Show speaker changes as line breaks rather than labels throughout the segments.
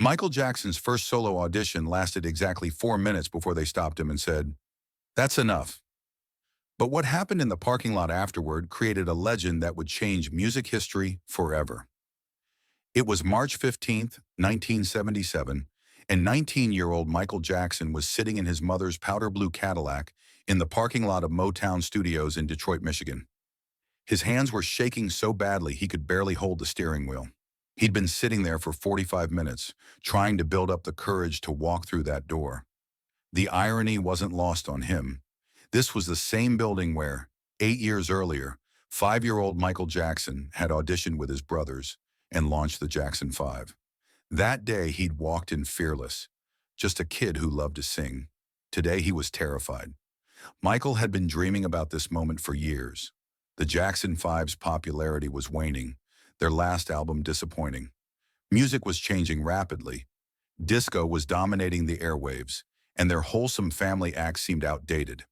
Michael Jackson's first solo audition lasted exactly 4 minutes before they stopped him and said, "That's enough." But what happened in the parking lot afterward created a legend that would change music history forever. It was March 15th, 1977, and 19-year-old Michael Jackson was sitting in his mother's powder blue Cadillac in the parking lot of Motown Studios in Detroit, Michigan. His hands were shaking so badly he could barely hold the steering wheel. He'd been sitting there for 45 minutes, trying to build up the courage to walk through that door. The irony wasn't lost on him. This was the same building where, 8 years earlier, 5-year-old Michael Jackson had auditioned with his brothers and launched the Jackson 5. That day he'd walked in fearless, just a kid who loved to sing. Today he was terrified. Michael had been dreaming about this moment for years. The Jackson 5's popularity was waning, their last album disappointing. Music was changing rapidly. Disco was dominating the airwaves, and their wholesome family act seemed outdated.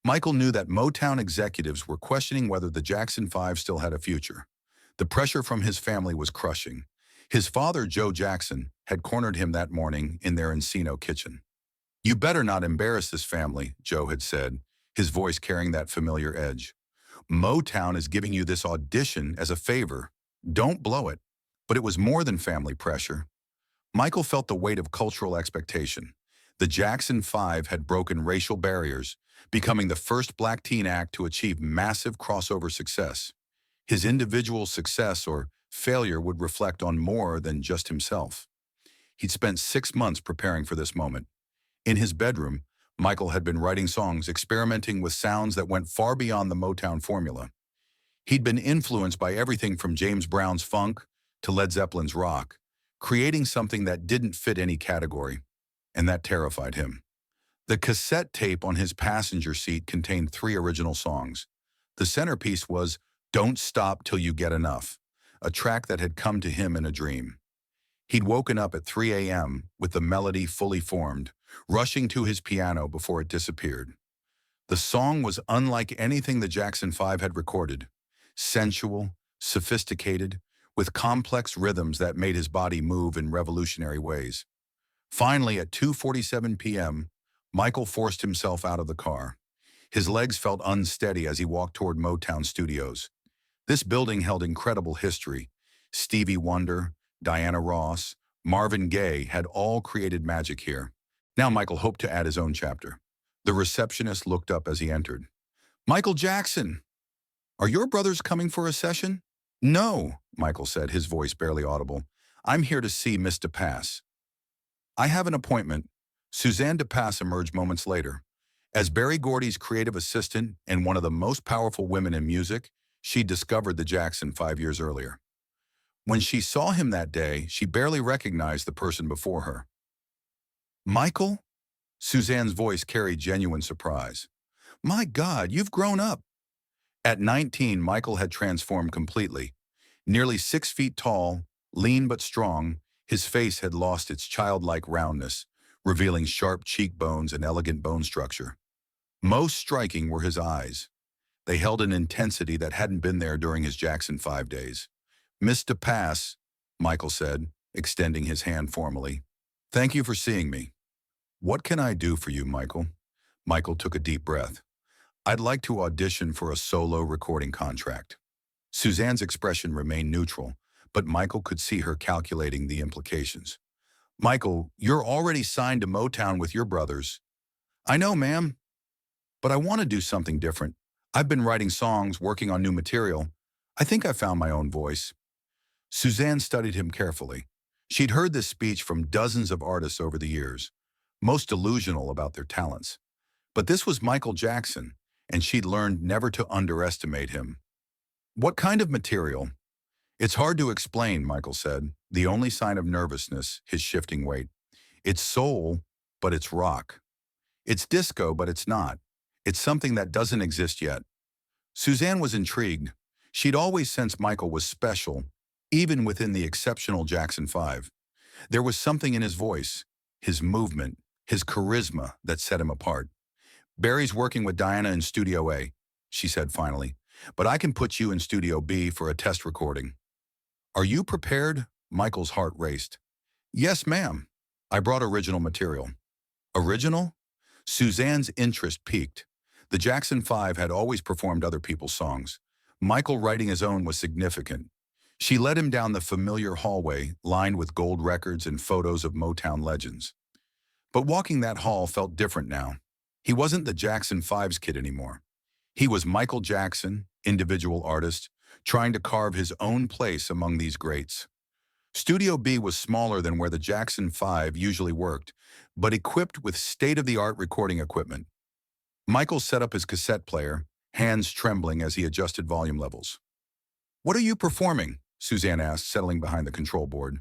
Michael knew that Motown executives were questioning whether the Jackson 5 still had a future. The pressure from his family was crushing. His father, Joe Jackson, had cornered him that morning in their Encino kitchen. "You better not embarrass this family," Joe had said, his voice carrying that familiar edge. "Motown is giving you this audition as a favor. Don't blow it." But it was more than family pressure. Michael felt the weight of cultural expectation. The Jackson 5 had broken racial barriers, becoming the first black teen act to achieve massive crossover success. His individual success or failure would reflect on more than just himself. He'd spent 6 months preparing for this moment. In his bedroom, Michael had been writing songs, experimenting with sounds that went far beyond the Motown formula. He'd been influenced by everything from James Brown's funk to Led Zeppelin's rock, creating something that didn't fit any category, and that terrified him. The cassette tape on his passenger seat contained 3 original songs. The centerpiece was "Don't Stop Till You Get Enough," a track that had come to him in a dream. He'd woken up at 3 a.m. with the melody fully formed, rushing to his piano before it disappeared. The song was unlike anything the Jackson 5 had recorded. Sensual, sophisticated, with complex rhythms that made his body move in revolutionary ways. Finally, at 2:47 p.m., Michael forced himself out of the car. His legs felt unsteady as he walked toward Motown Studios. This building held incredible history. Stevie Wonder, Diana Ross, Marvin Gaye had all created magic here. Now Michael hoped to add his own chapter. The receptionist looked up as he entered. "Michael Jackson! Are your brothers coming for a session?" "No," Michael said, his voice barely audible. "I'm here to see Miss DePass." "I have an appointment." Suzanne DePass emerged moments later. As Barry Gordy's creative assistant and one of the most powerful women in music, she discovered the Jackson 5 years earlier. When she saw him that day, she barely recognized the person before her. "Michael?" Suzanne's voice carried genuine surprise. "My God, you've grown up." At 19, Michael had transformed completely. Nearly 6 feet tall, lean but strong, his face had lost its childlike roundness, revealing sharp cheekbones and elegant bone structure. Most striking were his eyes. They held an intensity that hadn't been there during his Jackson 5 days. "Miss DePass," Michael said, extending his hand formally. "Thank you for seeing me." "What can I do for you, Michael?" Michael took a deep breath. "I'd like to audition for a solo recording contract." Suzanne's expression remained neutral, but Michael could see her calculating the implications. "Michael, you're already signed to Motown with your brothers." "I know, ma'am. But I want to do something different. I've been writing songs, working on new material. I think I found my own voice." Suzanne studied him carefully. She'd heard this speech from dozens of artists over the years, most delusional about their talents. But this was Michael Jackson, and she'd learned never to underestimate him. "What kind of material?" "It's hard to explain," Michael said, the only sign of nervousness, his shifting weight. "It's soul, but it's rock. It's disco, but it's not. It's something that doesn't exist yet." Suzanne was intrigued. She'd always sensed Michael was special, even within the exceptional Jackson 5. There was something in his voice, his movement, his charisma that set him apart. "Barry's working with Diana in Studio A," she said finally, "but I can put you in Studio B for a test recording." "Are you prepared?" Michael's heart raced. Yes, ma'am. I brought original material. Original? Suzanne's interest peaked. The Jackson Five had always performed other people's songs. Michael writing his own was significant. She led him down the familiar hallway, lined with gold records and photos of Motown legends. But walking that hall felt different now. He wasn't the Jackson Five's kid anymore. He was Michael Jackson, individual artist, trying to carve his own place among these greats. Studio B was smaller than where the Jackson Five usually worked, but equipped with state-of-the-art recording equipment. Michael set up his cassette player, hands trembling as he adjusted volume levels. "What are you performing?" Suzanne asked, settling behind the control board.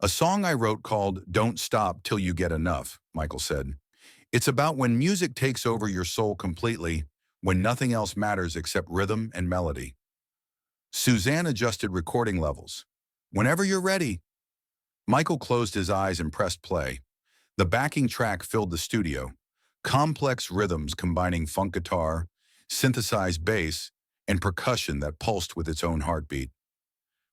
"A song I wrote called Don't Stop Till You Get Enough," Michael said. "It's about when music takes over your soul completely, when nothing else matters except rhythm and melody." Suzanne adjusted recording levels. "Whenever you're ready." Michael closed his eyes and pressed play. The backing track filled the studio, complex rhythms combining funk guitar, synthesized bass, and percussion that pulsed with its own heartbeat.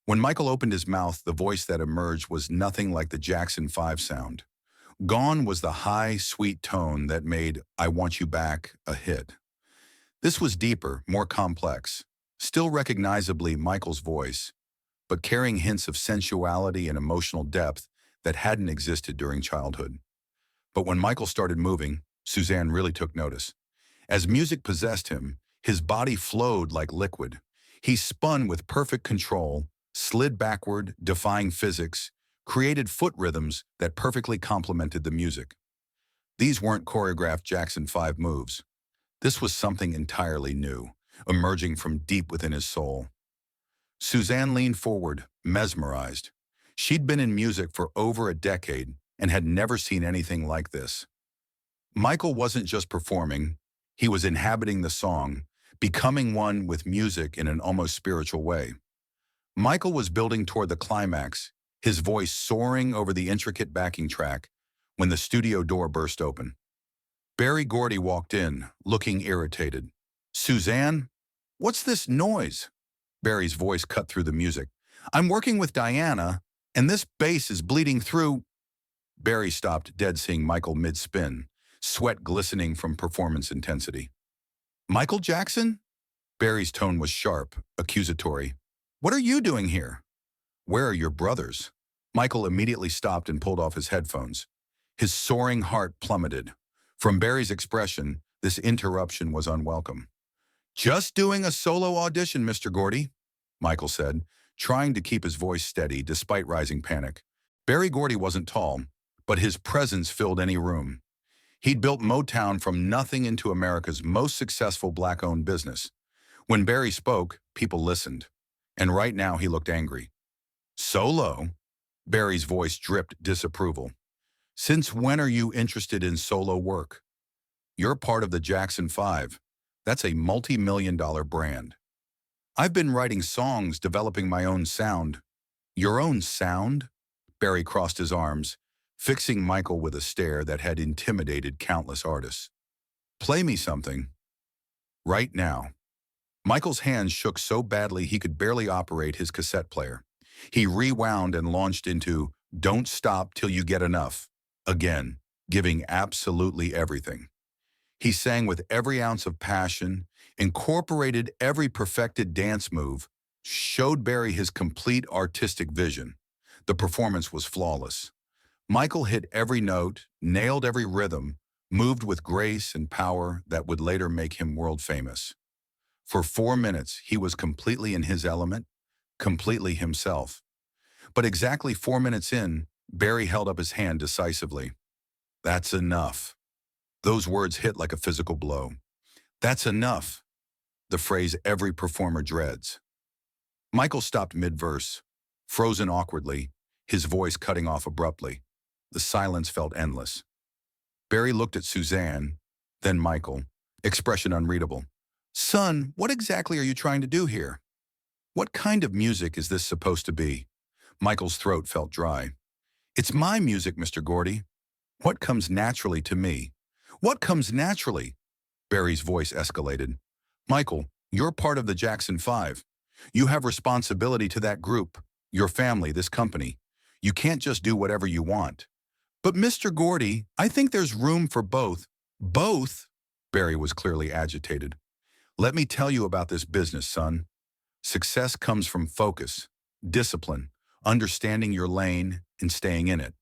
When Michael opened his mouth, the voice that emerged was nothing like the Jackson Five sound. Gone was the high, sweet tone that made I Want You Back a hit. This was deeper, more complex, still recognizably Michael's voice, but carrying hints of sensuality and emotional depth that hadn't existed during childhood. But when Michael started moving, Suzanne really took notice. As music possessed him, his body flowed like liquid. He spun with perfect control, slid backward, defying physics, created foot rhythms that perfectly complemented the music. These weren't choreographed Jackson Five moves. This was something entirely new, emerging from deep within his soul. Suzanne leaned forward, mesmerized. She'd been in music for over a decade and had never seen anything like this. Michael wasn't just performing, he was inhabiting the song, becoming one with music in an almost spiritual way. Michael was building toward the climax, his voice soaring over the intricate backing track, when the studio door burst open. Gordy walked in, looking irritated. "Suzanne, what's this noise?" Barry's voice cut through the music. "I'm working with Diana, and this bass is bleeding through." Barry stopped dead, seeing Michael mid-spin, sweat glistening from performance intensity. "Michael Jackson?" Barry's tone was sharp, accusatory. "What are you doing here?" "Where are your brothers?" Michael immediately stopped and pulled off his headphones. His soaring heart plummeted. From Barry's expression, this interruption was unwelcome. "Just doing a solo audition, Mr. Gordy," Michael said, trying to keep his voice steady despite rising panic. Gordy wasn't tall, but his presence filled any room. He'd built Motown from nothing into America's most successful black-owned business. When Barry spoke, people listened. And right now he looked angry. "Solo?" Barry's voice dripped disapproval. "Since when are you interested in solo work? You're part of the Jackson Five. That's a multi-million-dollar brand. I've been writing songs, developing my own sound." "Your own sound?" Barry crossed his arms, fixing Michael with a stare that had intimidated countless artists. "Play me something." "Right now." Michael's hands shook so badly he could barely operate his cassette player. He rewound and launched into Don't Stop Till You Get Enough, again, giving absolutely everything. He sang with every ounce of passion, incorporated every perfected dance move, showed Barry his complete artistic vision. The performance was flawless. Michael hit every note, nailed every rhythm, moved with grace and power that would later make him world famous. For 4 minutes, he was completely in his element, completely himself. But exactly 4 minutes in, Barry held up his hand decisively. "That's enough." Those words hit like a physical blow. "That's enough." The phrase every performer dreads. Michael stopped mid-verse, frozen awkwardly, his voice cutting off abruptly. The silence felt endless. Barry looked at Suzanne, then Michael, expression unreadable. "Son, what exactly are you trying to do here? What kind of music is this supposed to be?" Michael's throat felt dry. "It's my music, Mr. Gordy. What comes naturally to me?" "What comes naturally?" Barry's voice escalated. "Michael, you're part of the Jackson Five. You have responsibility to that group, your family, this company. You can't just do whatever you want. But Mr. Gordy, I think there's room for both. Both? Barry was clearly agitated. Let me tell you about this business, son. Success comes from focus, discipline, understanding your lane, and staying in it.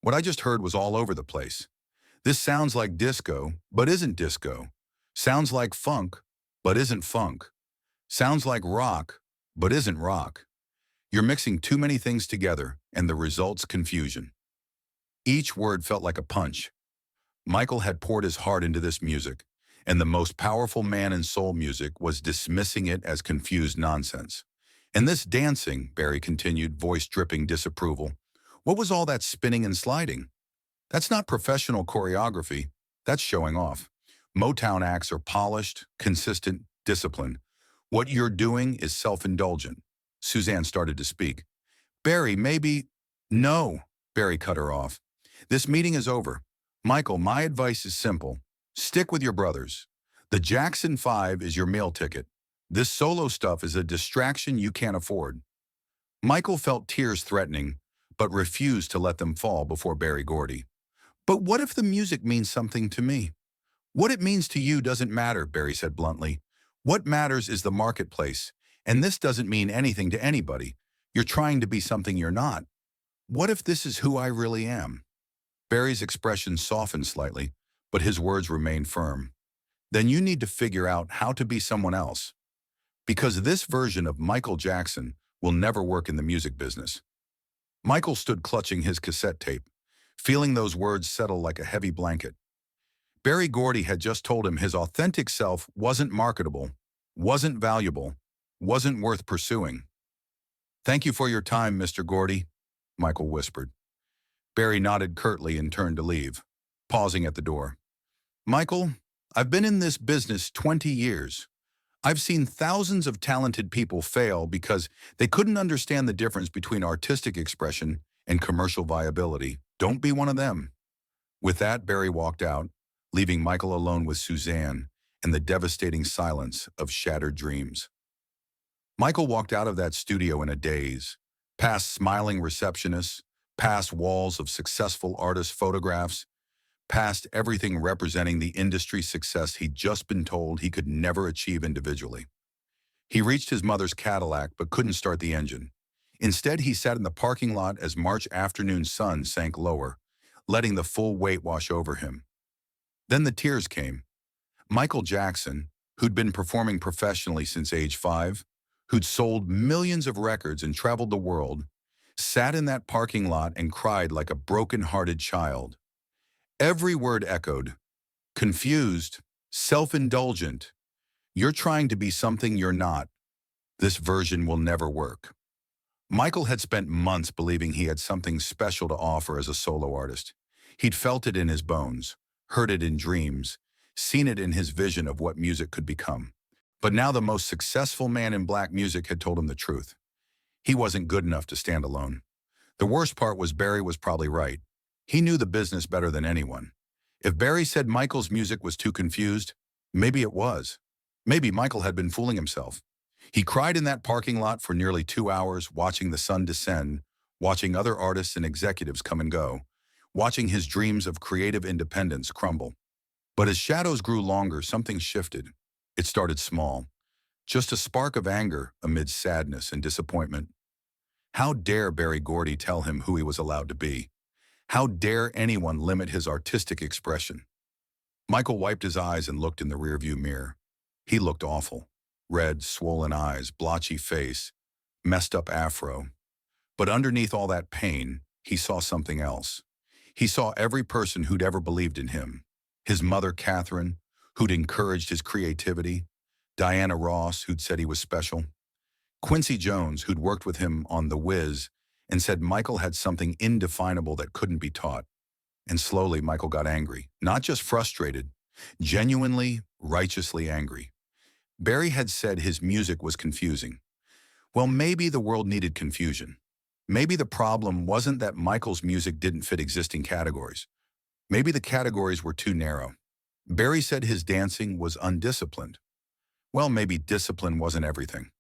What I just heard was all over the place. This sounds like disco, but isn't disco. Sounds like funk, but isn't funk. Sounds like rock, but isn't rock. You're mixing too many things together, and the result's confusion. Each word felt like a punch. Michael had poured his heart into this music, and the most powerful man in soul music was dismissing it as confused nonsense. And this dancing, Barry continued, voice dripping disapproval. What was all that spinning and sliding? That's not professional choreography. That's showing off. Motown acts are polished, consistent, disciplined. What you're doing is self-indulgent. Suzanne started to speak. Barry, maybe... No, Barry cut her off. This meeting is over. Michael, my advice is simple. Stick with your brothers. The Jackson 5 is your meal ticket. This solo stuff is a distraction you can't afford. Michael felt tears threatening, but refused to let them fall before Barry Gordy. But what if the music means something to me? What it means to you doesn't matter, Barry said bluntly. What matters is the marketplace, and this doesn't mean anything to anybody. You're trying to be something you're not. What if this is who I really am? Barry's expression softened slightly, but his words remained firm. Then you need to figure out how to be someone else. Because this version of Michael Jackson will never work in the music business. Michael stood clutching his cassette tape, feeling those words settle like a heavy blanket. Barry Gordy had just told him his authentic self wasn't marketable, wasn't valuable, wasn't worth pursuing. Thank you for your time, Mr. Gordy, Michael whispered. Barry nodded curtly and turned to leave, pausing at the door. Michael, I've been in this business 20 years. I've seen thousands of talented people fail because they couldn't understand the difference between artistic expression and commercial viability. Don't be one of them. With that, Barry walked out, leaving Michael alone with Suzanne and the devastating silence of shattered dreams. Michael walked out of that studio in a daze, past smiling receptionists, past walls of successful artist photographs, past everything representing the industry success he'd just been told he could never achieve individually. He reached his mother's Cadillac but couldn't start the engine. Instead, he sat in the parking lot as March afternoon sun sank lower, letting the full weight wash over him. Then the tears came. Michael Jackson, who'd been performing professionally since age 5, who'd sold millions of records and traveled the world, sat in that parking lot and cried like a broken-hearted child. Every word echoed. Confused, self-indulgent. You're trying to be something you're not. This version will never work. Michael had spent months believing he had something special to offer as a solo artist. He'd felt it in his bones, heard it in dreams, seen it in his vision of what music could become. But now the most successful man in black music had told him the truth. He wasn't good enough to stand alone. The worst part was Barry was probably right. He knew the business better than anyone. If Barry said Michael's music was too confused, maybe it was. Maybe Michael had been fooling himself. He cried in that parking lot for nearly 2 hours, watching the sun descend, watching other artists and executives come and go, watching his dreams of creative independence crumble. But as shadows grew longer, something shifted. It started small, just a spark of anger amid sadness and disappointment. How dare Barry Gordy tell him who he was allowed to be? How dare anyone limit his artistic expression? Michael wiped his eyes and looked in the rearview mirror. He looked awful. Red, swollen eyes, blotchy face, messed up afro. But underneath all that pain, he saw something else. He saw every person who'd ever believed in him. His mother, Catherine, who'd encouraged his creativity. Diana Ross, who'd said he was special. Quincy Jones, who'd worked with him on The Wiz and said Michael had something indefinable that couldn't be taught. And slowly, Michael got angry, not just frustrated, genuinely, righteously angry. Barry had said his music was confusing. Well, maybe the world needed confusion. Maybe the problem wasn't that Michael's music didn't fit existing categories. Maybe the categories were too narrow. Barry said his dancing was undisciplined. Well, maybe discipline wasn't everything.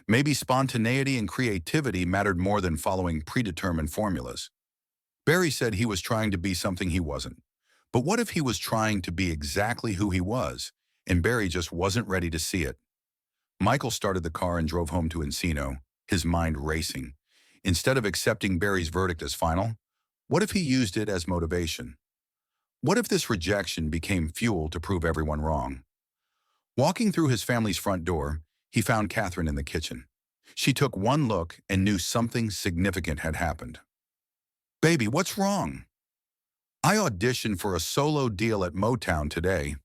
Maybe spontaneity and creativity mattered more than following predetermined formulas. Barry said he was trying to be something he wasn't. But what if he was trying to be exactly who he was, and Barry just wasn't ready to see it? Michael started the car and drove home to Encino, his mind racing. Instead of accepting Barry's verdict as final, what if he used it as motivation? What if this rejection became fuel to prove everyone wrong? Walking through his family's front door, he found Catherine in the kitchen. She took one look and knew something significant had happened. "Baby, what's wrong?" "I auditioned for a solo deal at Motown today,"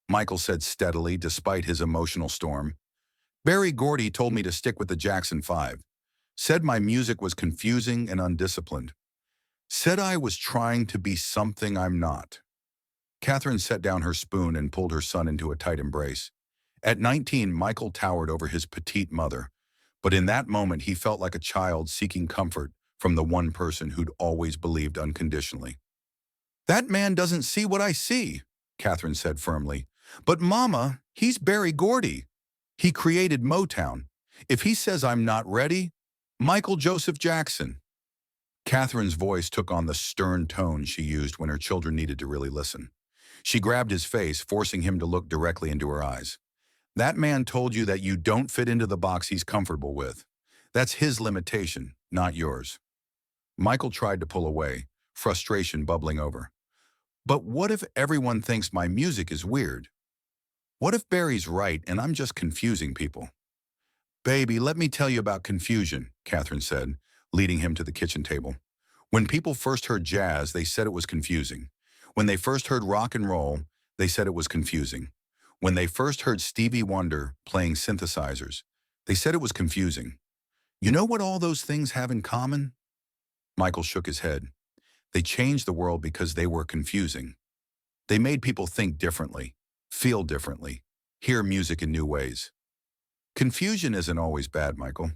Michael said steadily despite his emotional storm. "Barry Gordy told me to stick with the Jackson 5. Said my music was confusing and undisciplined. Said I was trying to be something I'm not." Catherine set down her spoon and pulled her son into a tight embrace. At 19, Michael towered over his petite mother, but in that moment he felt like a child seeking comfort from the one person who'd always believed unconditionally. "That man doesn't see what I see," Catherine said firmly. "But Mama, he's Barry Gordy. He created Motown. If he says I'm not ready, Michael Joseph Jackson." Catherine's voice took on the stern tone she used when her children needed to really listen. She grabbed his face, forcing him to look directly into her eyes. "That man told you that you don't fit into the box he's comfortable with. That's his limitation, not yours." Michael tried to pull away, frustration bubbling over. "But what if everyone thinks my music is weird? What if Barry's right and I'm just confusing people?" "Baby, let me tell you about confusion," Catherine said, leading him to the kitchen table. "When people first heard jazz, they said it was confusing. When they first heard rock and roll, they said it was confusing. When they first heard Stevie Wonder playing synthesizers, they said it was confusing. You know what all those things have in common?" Michael shook his head. "They changed the world because they were confusing. They made people think differently, feel differently, hear music in new ways." Confusion isn't always bad, Michael.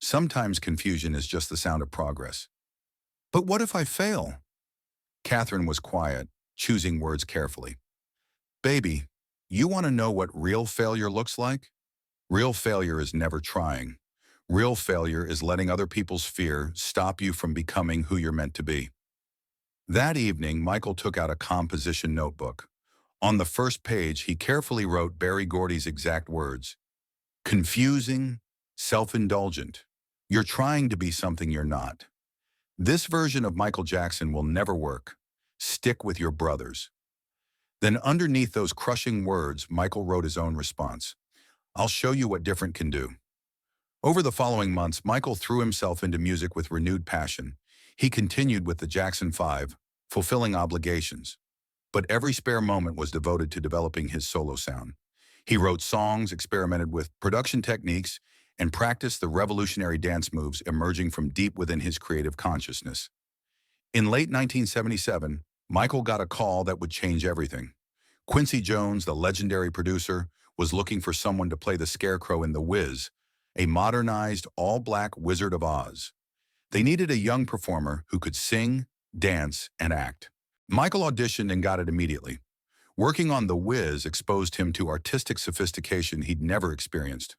Sometimes confusion is just the sound of progress. "But what if I fail?" Catherine was quiet, choosing words carefully. "Baby, you want to know what real failure looks like? Real failure is never trying. Real failure is letting other people's fear stop you from becoming who you're meant to be." That evening, Michael took out a composition notebook. On the first page, he carefully wrote Barry Gordy's exact words. "Confusing, self-indulgent. You're trying to be something you're not. This version of Michael Jackson will never work. Stick with your brothers." Then underneath those crushing words, Michael wrote his own response. "I'll show you what different can do." Over the following months, Michael threw himself into music with renewed passion. He continued with the Jackson 5, fulfilling obligations. But every spare moment was devoted to developing his solo sound. He wrote songs, experimented with production techniques, and practiced the revolutionary dance moves emerging from deep within his creative consciousness. In late 1977, Michael got a call that would change everything. Quincy Jones, the legendary producer, was looking for someone to play the Scarecrow in The Wiz, a modernized, all-black Wizard of Oz. They needed a young performer who could sing, dance, and act. Michael auditioned and got it immediately. Working on The Wiz exposed him to artistic sophistication he'd never experienced.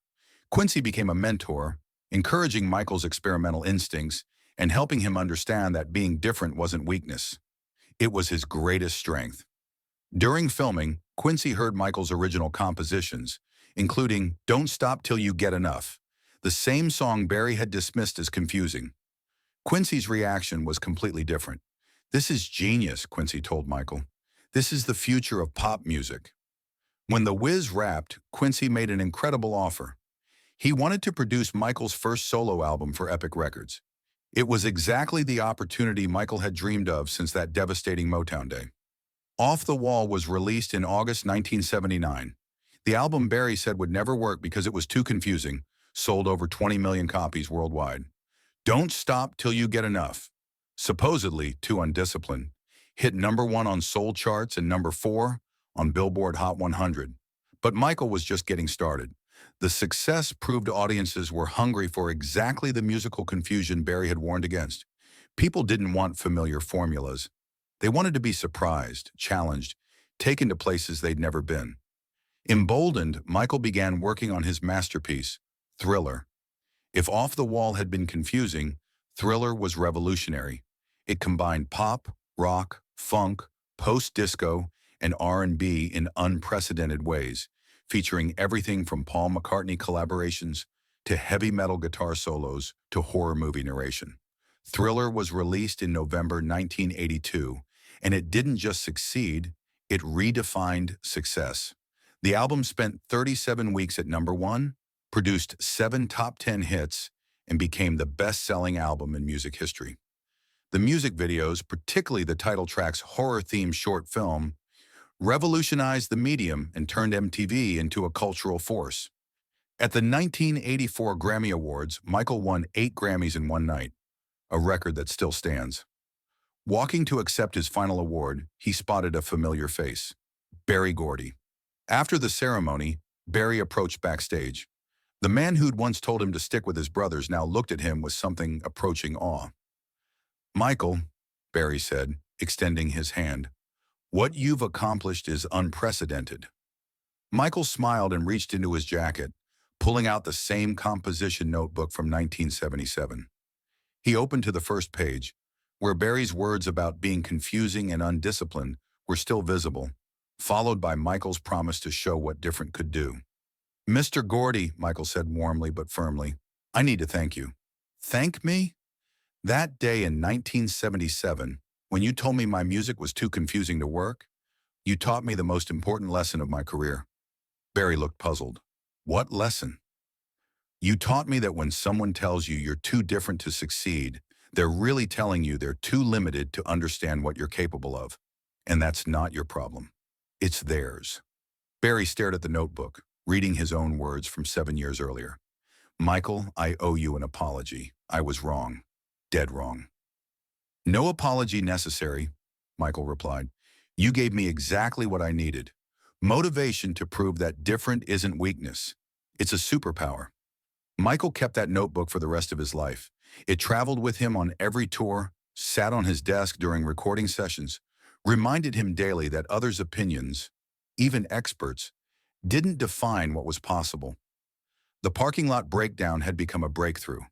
Quincy became a mentor, encouraging Michael's experimental instincts and helping him understand that being different wasn't weakness. It was his greatest strength. During filming, Quincy heard Michael's original compositions, including Don't Stop Till You Get Enough, the same song Barry had dismissed as confusing. Quincy's reaction was completely different. "This is genius," Quincy told Michael. "This is the future of pop music." When The Wiz wrapped, Quincy made an incredible offer. He wanted to produce Michael's first solo album for Epic Records. It was exactly the opportunity Michael had dreamed of since that devastating Motown day. Off the Wall was released in August 1979. The album Barry said would never work because it was too confusing, sold over 20 million copies worldwide. Don't Stop Till You Get Enough, supposedly too undisciplined, hit #1 on soul charts and #4 on Billboard Hot 100. But Michael was just getting started. The success proved audiences were hungry for exactly the musical confusion Barry had warned against. People didn't want familiar formulas. They wanted to be surprised, challenged, taken to places they'd never been. Emboldened, Michael began working on his masterpiece, Thriller. If Off the Wall had been confusing, Thriller was revolutionary. It combined pop, rock, funk, post-disco, and R&B in unprecedented ways, featuring everything from Paul McCartney collaborations to heavy metal guitar solos to horror movie narration. Thriller was released in November 1982, and it didn't just succeed, it redefined success. The album spent 37 weeks at #1, produced 7 top 10 hits, and became the best-selling album in music history. The music videos, particularly the title track's horror-themed short film, revolutionized the medium and turned MTV into a cultural force. At the 1984 Grammy Awards, Michael won 8 Grammys in one night, a record that still stands. Walking to accept his final award, he spotted a familiar face, Gordy. After the ceremony, Barry approached backstage. The man who'd once told him to stick with his brothers now looked at him with something approaching awe. "Michael," Barry said, extending his hand, "what you've accomplished is unprecedented." Michael smiled and reached into his jacket, pulling out the same composition notebook from 1977. He opened to the first page, where Barry's words about being confusing and undisciplined were still visible, followed by Michael's promise to show what different could do. "Mr. Gordy," Michael said warmly but firmly, "I need to thank you." "Thank me?" "That day in 1977, when you told me my music was too confusing to work, you taught me the most important lesson of my career." Barry looked puzzled. "What lesson?" "You taught me that when someone tells you you're too different to succeed, they're really telling you they're too limited to understand what you're capable of. And that's not your problem. It's theirs." Barry stared at the notebook, reading his own words from 7 years earlier. "Michael, I owe you an apology. I was wrong. Dead wrong." "No apology necessary," Michael replied. "You gave me exactly what I needed. Motivation to prove that different isn't weakness. It's a superpower." Michael kept that notebook for the rest of his life. It traveled with him on every tour, sat on his desk during recording sessions, reminded him daily that others' opinions, even experts, didn't define what was possible. The parking lot breakdown had become a breakthrough.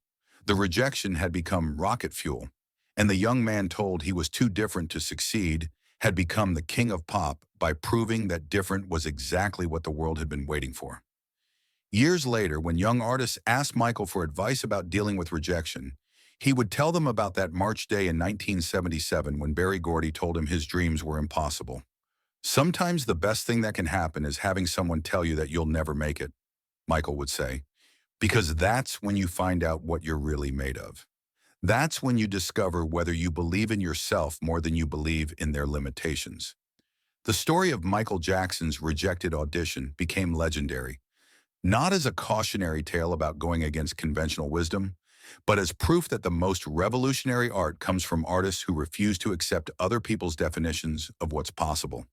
The rejection had become rocket fuel, and the young man told he was too different to succeed had become the king of pop by proving that different was exactly what the world had been waiting for. Years later, when young artists asked Michael for advice about dealing with rejection, he would tell them about that March day in 1977 when Gordy told him his dreams were impossible. "Sometimes the best thing that can happen is having someone tell you that you'll never make it," Michael would say, "because that's when you find out what you're really made of. That's when you discover whether you believe in yourself more than you believe in their limitations." The story of Michael Jackson's rejected audition became legendary, not as a cautionary tale about going against conventional wisdom, but as proof that the most revolutionary art comes from artists who refuse to accept other people's definitions of what's possible.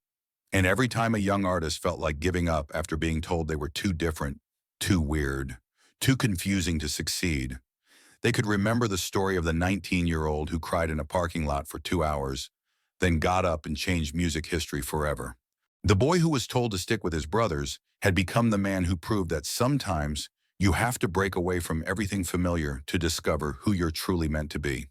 And every time a young artist felt like giving up after being told they were too different, too weird, too confusing to succeed, they could remember the story of the 19-year-old who cried in a parking lot for 2 hours, then got up and changed music history forever. The boy who was told to stick with his brothers had become the man who proved that sometimes you have to break away from everything familiar to discover who you're truly meant to be.